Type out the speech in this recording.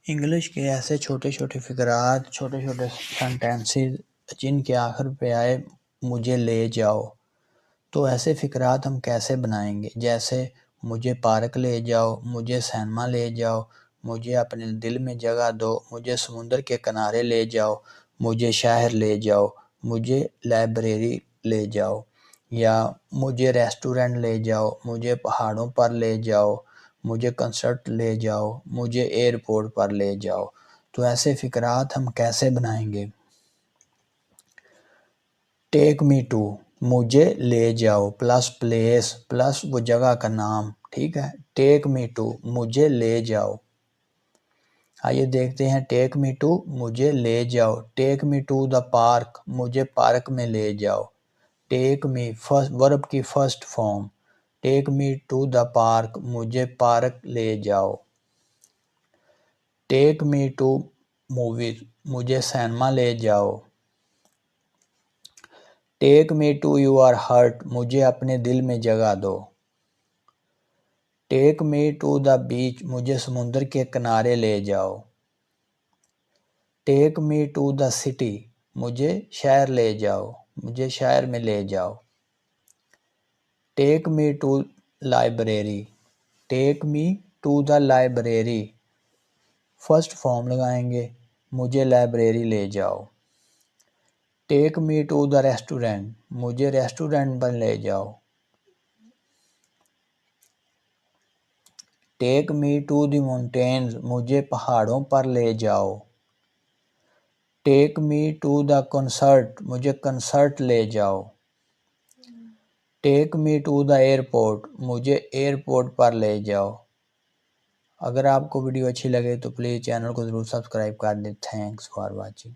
English کے ایسے چھوٹے چھوٹے فقرات، چھوٹے چھوٹے سینٹینسز جن کے آخر پہ آئے مجھے لے جاؤ، تو ایسے فقرات ہم کیسے بنائیں گے؟ جیسے مجھے پارک لے جاؤ، مجھے سینما لے جاؤ، مجھے اپنے دل میں جگہ دو، مجھے سمندر کے کنارے لے جاؤ، مجھے شہر لے جاؤ، مجھے لائبریری لے جاؤ، یا مجھے ریسٹورنٹ لے جاؤ، مجھے پہاڑوں پر لے جاؤ، مجھے کنسرٹ لے جاؤ، مجھے ایئرپورٹ پر لے جاؤ۔ تو ایسے فقرات ہم کیسے بنائیں گے؟ ٹیک می ٹو، مجھے لے جاؤ، پلس پلیس پلس وہ جگہ کا نام، ٹھیک ہے۔ ٹیک می ٹو، مجھے لے جاؤ۔ آئیے دیکھتے ہیں، ٹیک می ٹو، مجھے لے جاؤ۔ Take me to the park, مجھے پارک میں لے جاؤ۔ ٹیک می، ورب کی first form, take me to the park, مجھے پارک لے جاؤ۔ ٹیک می ٹو موویز، مجھے سینما لے جاؤ۔ Take me to your heart, مجھے اپنے دل میں جگہ دو۔ ٹیک می ٹو دا بیچ، مجھے سمندر کے کنارے لے جاؤ۔ Take me to the city, مجھے شہر لے جاؤ، مجھے شہر میں لے جاؤ۔ Take me to library, take me to the library, first form لگائیں گے، مجھے لائبریری لے جاؤ۔ Take me to the restaurant, مجھے ریسٹورنٹ پر لے جاؤ۔ Take me to the mountains, مجھے پہاڑوں پر لے جاؤ۔ Take me to the concert, مجھے کنسرٹ لے جاؤ۔ Take me to the airport, مجھے ایئرپورٹ پر لے جاؤ۔ اگر آپ کو ویڈیو اچھی لگے تو پلیز چینل کو ضرور سبسکرائب کر دیں۔ Thanks for watching.